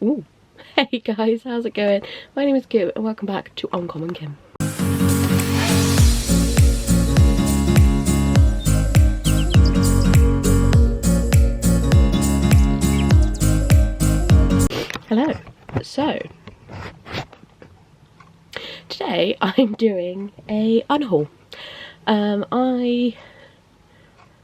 Ooh. Hey guys, how's it going? My name is Kim and welcome back to Uncommonkim. Hello. So, today I'm doing a unhaul. I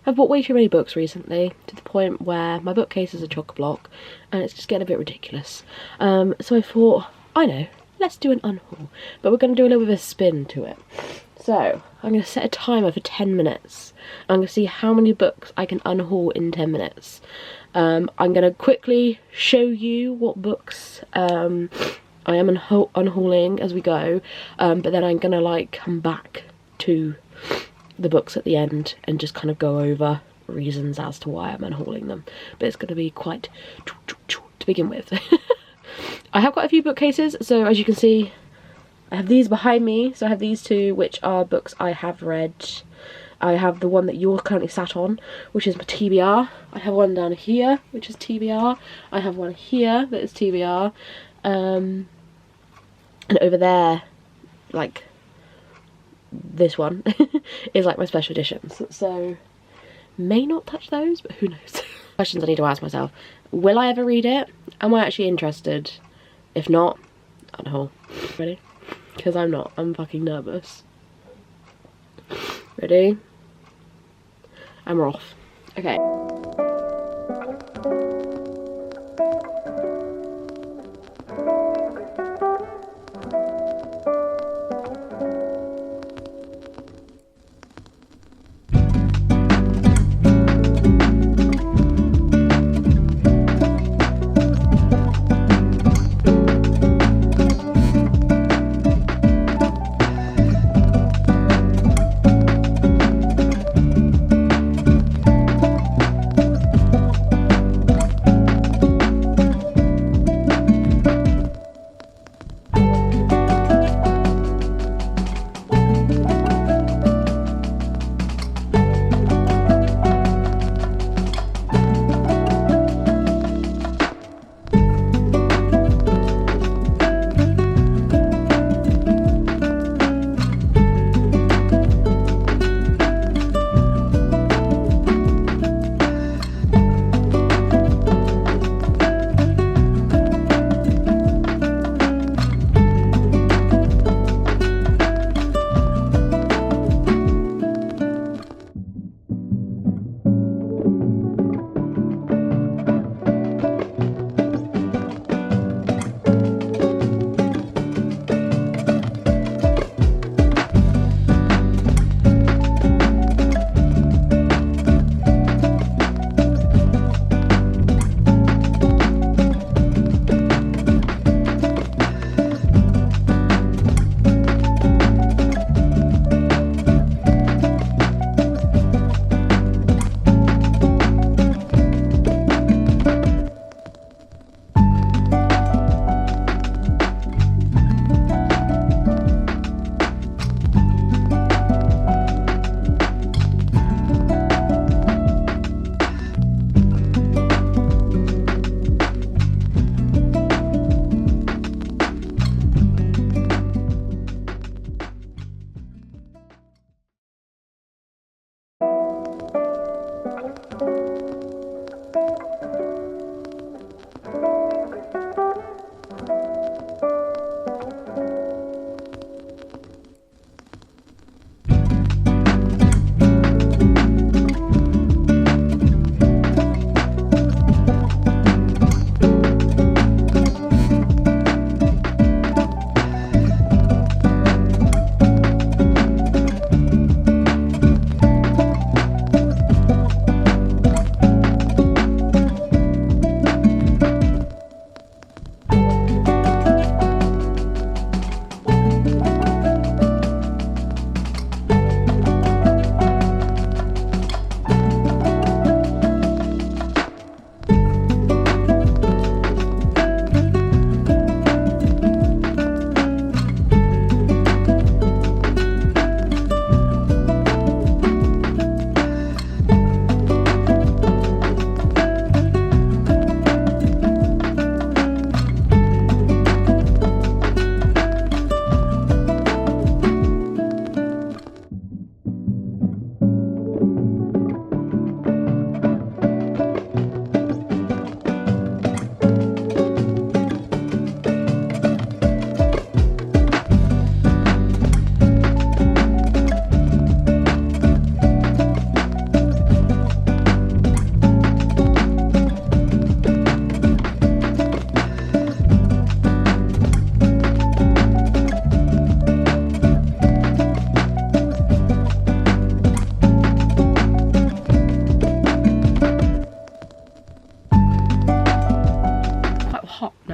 have bought way too many books recently, to the point where my bookcase is a chock-a-block and it's just getting a bit ridiculous. So I thought, I know, let's do an unhaul, but we're going to do a little bit of a spin to it. So I'm going to set a timer for 10 minutes. I'm going to see how many books I can unhaul in 10 minutes. I'm going to quickly show you what books I am unhauling as we go, but then I'm going to like come back to the books at the end and just kind of go over reasons as to why I'm unhauling them. But it's going to be quite to begin with. I have quite a few bookcases, so as you can see I have these behind me. So I have these two, which are books I have read. I have the one that you're currently sat on, which is my TBR. I have one down here, which is TBR. I have one here that is TBR. And over there, like this one, is like my special editions. So may not touch those, but who knows. Questions I need to ask myself. Will I ever read it? Am I actually interested? If not, unhaul. Ready? Because I'm not. I'm fucking nervous. Ready? And we're off. Okay.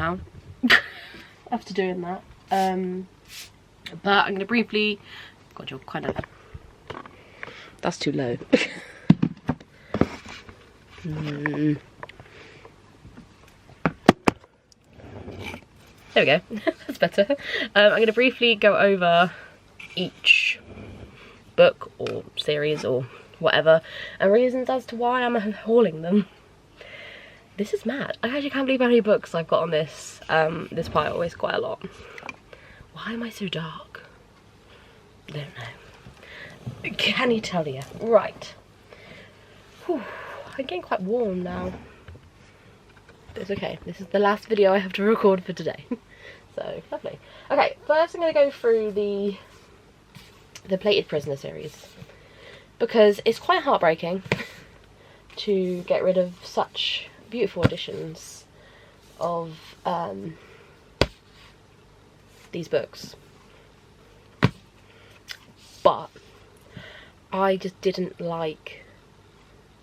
now after doing that. But I'm gonna briefly, God, you're kind of, that's too low. There we go. That's better. I'm going to briefly go over each book or series or whatever and reasons as to why I'm hauling them. This is mad. I actually can't believe how many books I've got on this this pile. It's quite a lot. Why am I so dark? I don't know. Can you tell you? Right. Whew. I'm getting quite warm now. It's okay. This is the last video I have to record for today. So, lovely. Okay, first I'm going to go through the Plated Prisoner series. Because it's quite heartbreaking to get rid of such beautiful editions of these books. But I just didn't like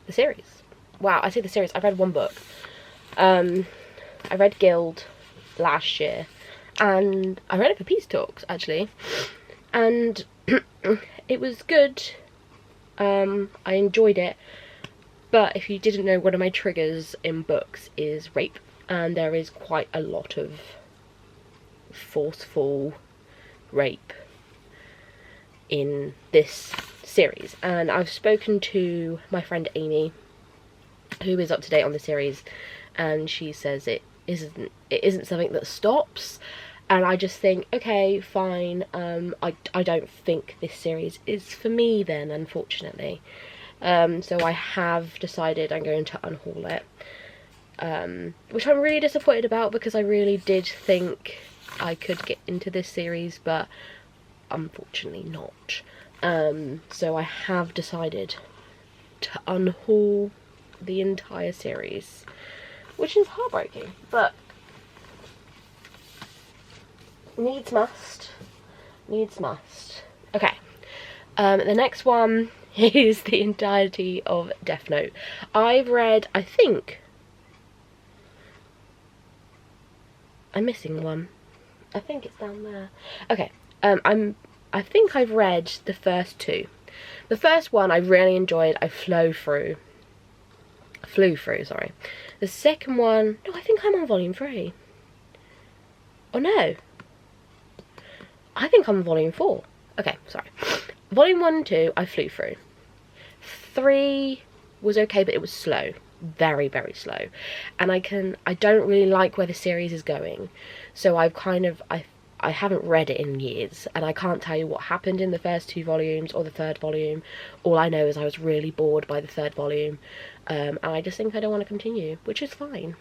the series. Wow, I say the series. I've read one book. I read Guild last year, and I read it for Peace Talks actually, and it was good. I enjoyed it, but if you didn't know, one of my triggers in books is rape, and there is quite a lot of forceful rape in this series. And I've spoken to my friend Amy, who is up to date on the series, and she says it isn't something that stops, and I just think, okay, fine. I don't think this series is for me then, unfortunately. So I have decided I'm going to unhaul it, which I'm really disappointed about, because I really did think I could get into this series, but unfortunately not. So I have decided to unhaul the entire series, which is heartbreaking, but needs must. Okay, the next one is the entirety of Death Note. I've read, I think, I'm missing one. I think it's down there. Okay, I think I've read the first two. The first one I really enjoyed. I flew through, sorry. The second one, no, I think I'm on volume 3. Oh no, I think I'm on volume 4. Okay, sorry. Volume 1 and 2 I flew through. 3 was okay, but it was slow, very, very slow, and I don't really like where the series is going, so I haven't read it in years, and I can't tell you what happened in the first 2 volumes or the 3rd volume. All I know is I was really bored by the 3rd volume, and I just think I don't want to continue, which is fine.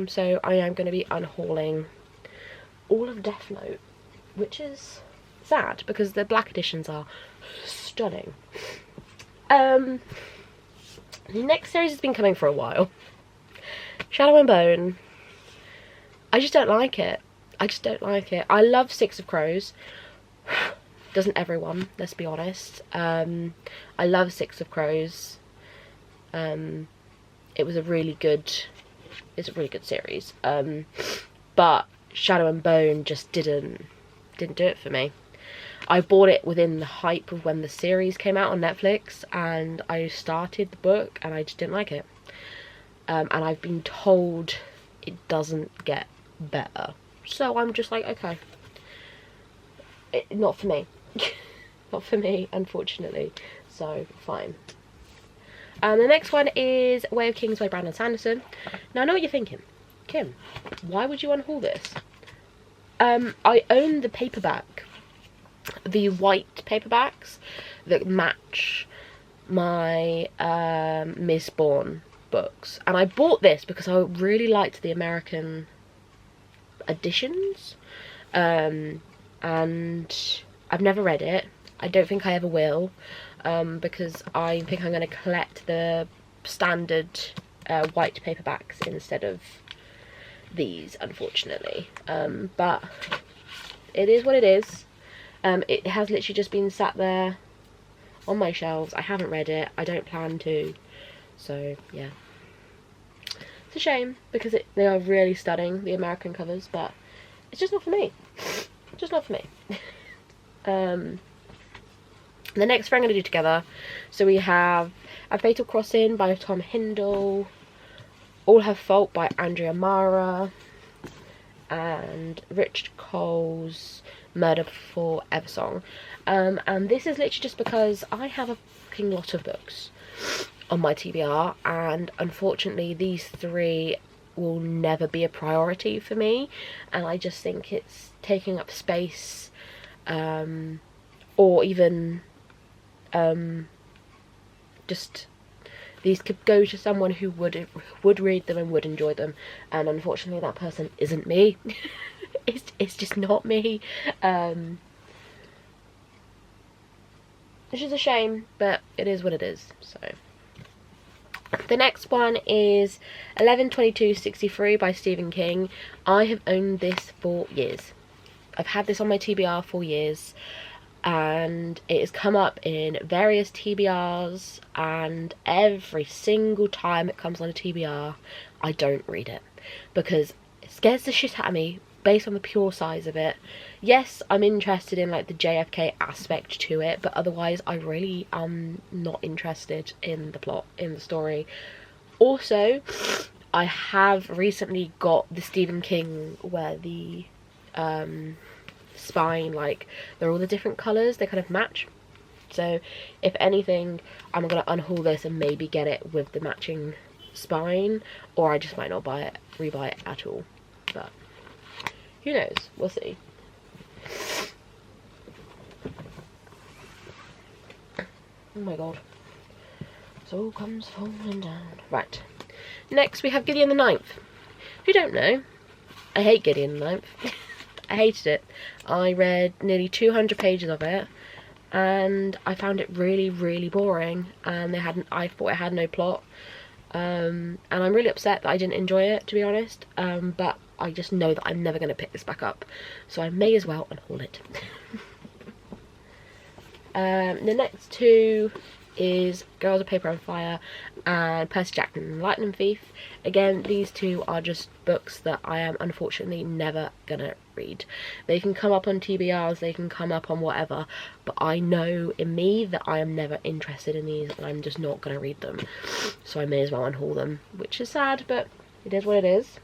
So I am going to be unhauling all of Death Note, which is sad because the black editions are stunning. The next series has been coming for a while. Shadow and Bone. I just don't like it. I love Six of Crows. Doesn't everyone, let's be honest. I love Six of Crows. It's a really good series. But Shadow and Bone just didn't do it for me. I bought it within the hype of when the series came out on Netflix, and I started the book and I just didn't like it. And I've been told it doesn't get better. So I'm just like, okay, not for me. Not for me, unfortunately. So, fine. The next one is Way of Kings by Brandon Sanderson. Now, I know what you're thinking. Kim, why would you unhaul this? I own the paperback. The white paperbacks that match my Mistborn books. And I bought this because I really liked the American editions, and I've never read it. I don't think I ever will, because I think I'm going to collect the standard white paperbacks instead of these, unfortunately. But it is what it is. It has literally just been sat there on my shelves. I haven't read it. I don't plan to. So, yeah. It's a shame because they are really stunning, the American covers, but it's just not for me. Just not for me. The next three I'm going to do together. So we have A Fatal Crossing by Tom Hindle, All Her Fault by Andrea Mara, and Richard Cole's Murder Before Eversong. And this is literally just because I have a fucking lot of books on my TBR, and unfortunately these three will never be a priority for me, and I just think it's taking up space, or even just these could go to someone who would read them and would enjoy them, and unfortunately that person isn't me. it's just not me, which is a shame, but it is what it is. So the next one is 11/22/63 by Stephen King. I have owned this for years. I've had this on my TBR for years, and it has come up in various TBRs, and every single time it comes on a TBR, I don't read it because it scares the shit out of me based on the pure size of it. Yes, I'm interested in like the JFK aspect to it, but otherwise I really am not interested in the plot, in the story. Also, I have recently got the Stephen King where the spine, like, they're all the different colours, they kind of match. So if anything, I'm gonna unhaul this and maybe get it with the matching spine, or I just might not buy it, rebuy it at all, but who knows, we'll see. Oh my god, so comes falling down. Right, next we have Gideon the Ninth. If you don't know, I hate Gideon the Ninth. I hated it. I read nearly 200 pages of it, and I found it really, really boring, and I thought it had no plot, and I'm really upset that I didn't enjoy it, to be honest, but I just know that I'm never going to pick this back up, so I may as well unhaul it. The next two is Girls of Paper and Fire and Percy Jackson and the Lightning Thief. Again, these two are just books that I am unfortunately never gonna read. They can come up on TBRs, they can come up on whatever, but I know in me that I am never interested in these, and I'm just not gonna read them, so I may as well unhaul them, which is sad, but it is what it is.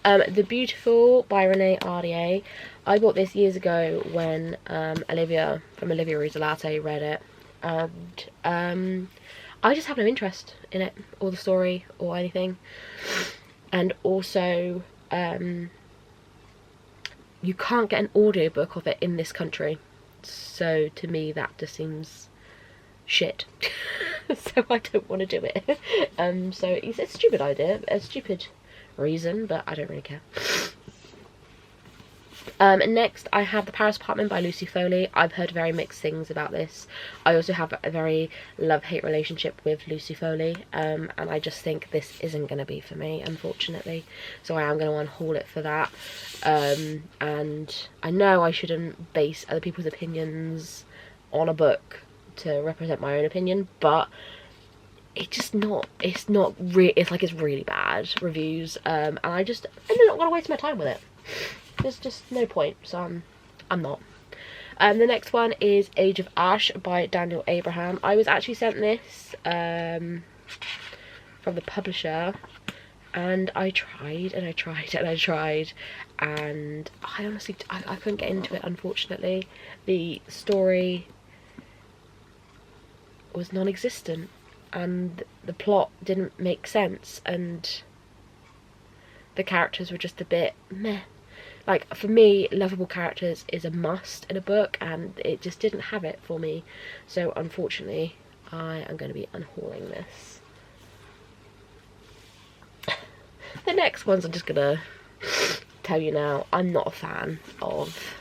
The Beautiful by Renee Ardier. I bought this years ago when Olivia from Olivia Reads a Latte read it, and I just have no interest in it, or the story, or anything. And also, you can't get an audiobook of it in this country, so to me that just seems shit. So I don't want to do it. So it's a stupid idea, a stupid reason, but I don't really care. Next I have The Paris Apartment by Lucy Foley. I've heard very mixed things about this. I also have a very love-hate relationship with Lucy Foley, and I just think this isn't going to be for me, unfortunately, so I am going to unhaul it for that. And I know I shouldn't base other people's opinions on a book to represent my own opinion, but it's really bad reviews, and I'm not gonna waste my time with it. There's just no point, so I'm not. The next one is Age of Ash by Daniel Abraham. I was actually sent this from the publisher, and I tried and I tried and I tried, and I honestly I couldn't get into it, unfortunately. The story was non-existent, and the plot didn't make sense, and the characters were just a bit meh. Like, for me, lovable characters is a must in a book, and it just didn't have it for me. So unfortunately, I am going to be unhauling this. The next ones I'm just going to tell you now. I'm not a fan of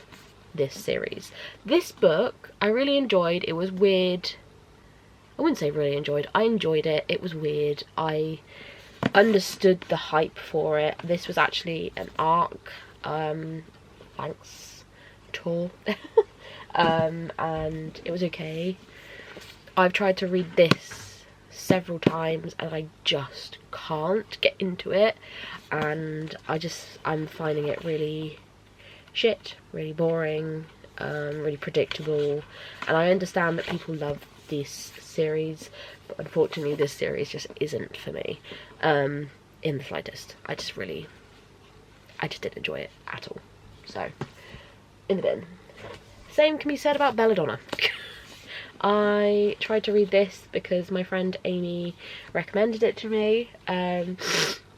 this series. This book I really enjoyed. It was weird. I wouldn't say really enjoyed. I enjoyed it. It was weird. I understood the hype for it. This was actually an arc. Thanks tour. And it was okay. I've tried to read this several times and I just can't get into it, and I'm finding it really shit, really boring, really predictable. And I understand that people love this series, but unfortunately this series just isn't for me, in the slightest. I just didn't enjoy it at all. So, in the bin. Same can be said about Belladonna. I tried to read this because my friend Amy recommended it to me.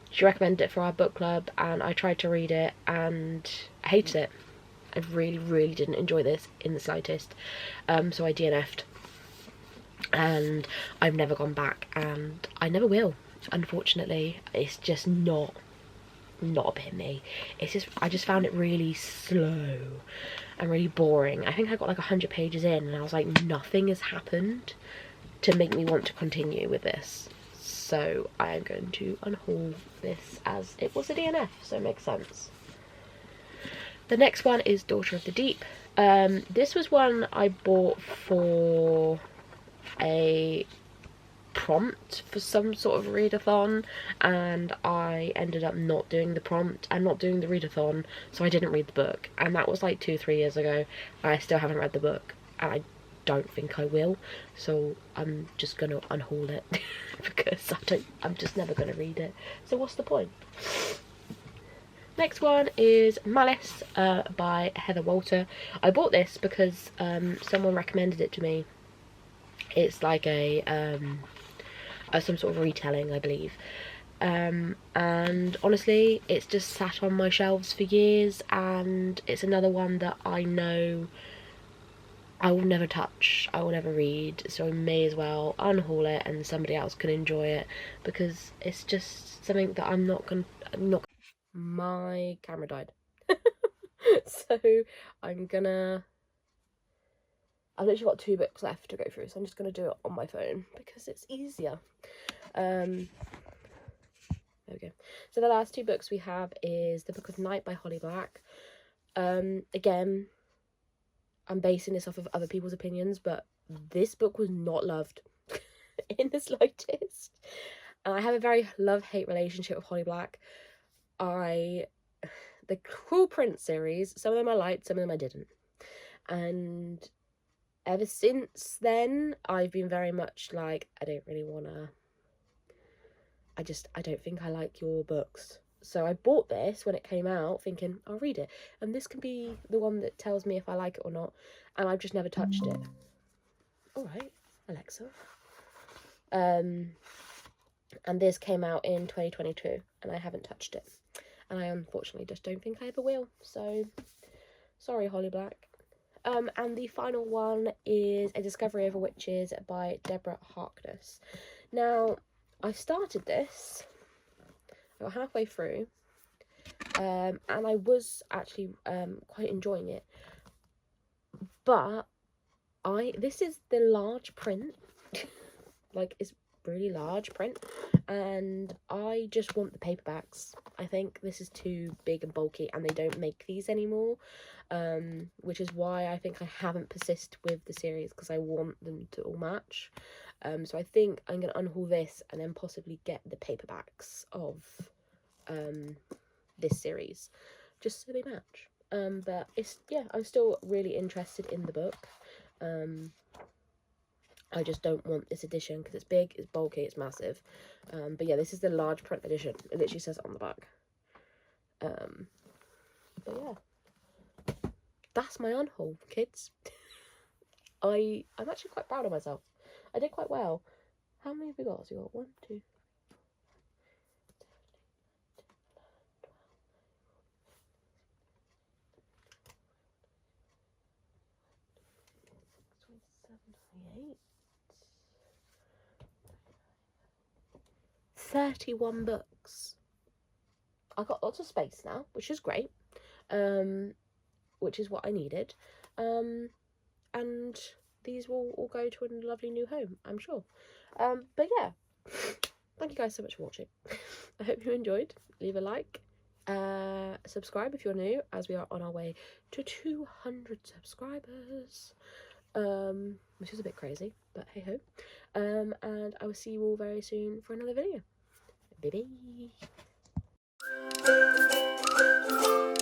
She recommended it for our book club, and I tried to read it and I hated it. I really didn't enjoy this in the slightest. So I DNF'd, and I've never gone back, and I never will, unfortunately. It's just not a bit of me. I just found it really slow and really boring. I think I got like 100 pages in and I was like, nothing has happened to make me want to continue with this. So I am going to unhaul this, as it was a DNF, so it makes sense. The next one is Daughter of the Deep. This was one I bought for a prompt for some sort of readathon, and I ended up not doing the prompt and not doing the readathon, so I didn't read the book, and that was like 2-3 years ago. I still haven't read the book, and I don't think I will, so I'm just gonna unhaul it because I'm just never gonna read it, so what's the point? Next one is Malice by Heather Walter. I bought this because someone recommended it to me. It's like some sort of retelling, I believe. And honestly, it's just sat on my shelves for years, and it's another one that I know I will never touch, I will never read, so I may as well unhaul it and somebody else can enjoy it, because it's just something that I'm not. My camera died. So I've literally got 2 books left to go through, so I'm just going to do it on my phone because it's easier. There we go. So the last 2 books we have is The Book of Night by Holly Black. Again, I'm basing this off of other people's opinions, but this book was not loved in the slightest. And I have a very love-hate relationship with Holly Black. The Cruel Prince series, some of them I liked, some of them I didn't. And ever since then, I've been very much like, I don't think I like your books. So I bought this when it came out thinking, I'll read it, and this can be the one that tells me if I like it or not, and I've just never touched it. Alright, Alexa. And this came out in 2022, and I haven't touched it. And I unfortunately just don't think I ever will. So, sorry, Holly Black. And the final one is A Discovery of Witches by Deborah Harkness. Now, I started this, I got halfway through, and I was actually quite enjoying it. But this is the large print, like it's really large print, and I just want the paperbacks. I think this is too big and bulky, and they don't make these anymore, which is why I think I haven't persisted with the series, because I want them to all match. So I think I'm going to unhaul this and then possibly get the paperbacks of this series, just so they match. But I'm still really interested in the book. I just don't want this edition because it's big, it's bulky, it's massive. But yeah, this is the large print edition. It literally says it on the back. But yeah, that's my unhaul, kids. I'm actually quite proud of myself. I did quite well. How many have we got? So we got 1, 2, 31 books. I've got lots of space now, which is great, which is what I needed, and these will all go to a lovely new home, I'm sure. But yeah, thank you guys so much for watching. I hope you enjoyed. Leave a like, subscribe if you're new, as we are on our way to 200 subscribers. which is a bit crazy, but hey ho. And I will see you all very soon for another video. Bye bye.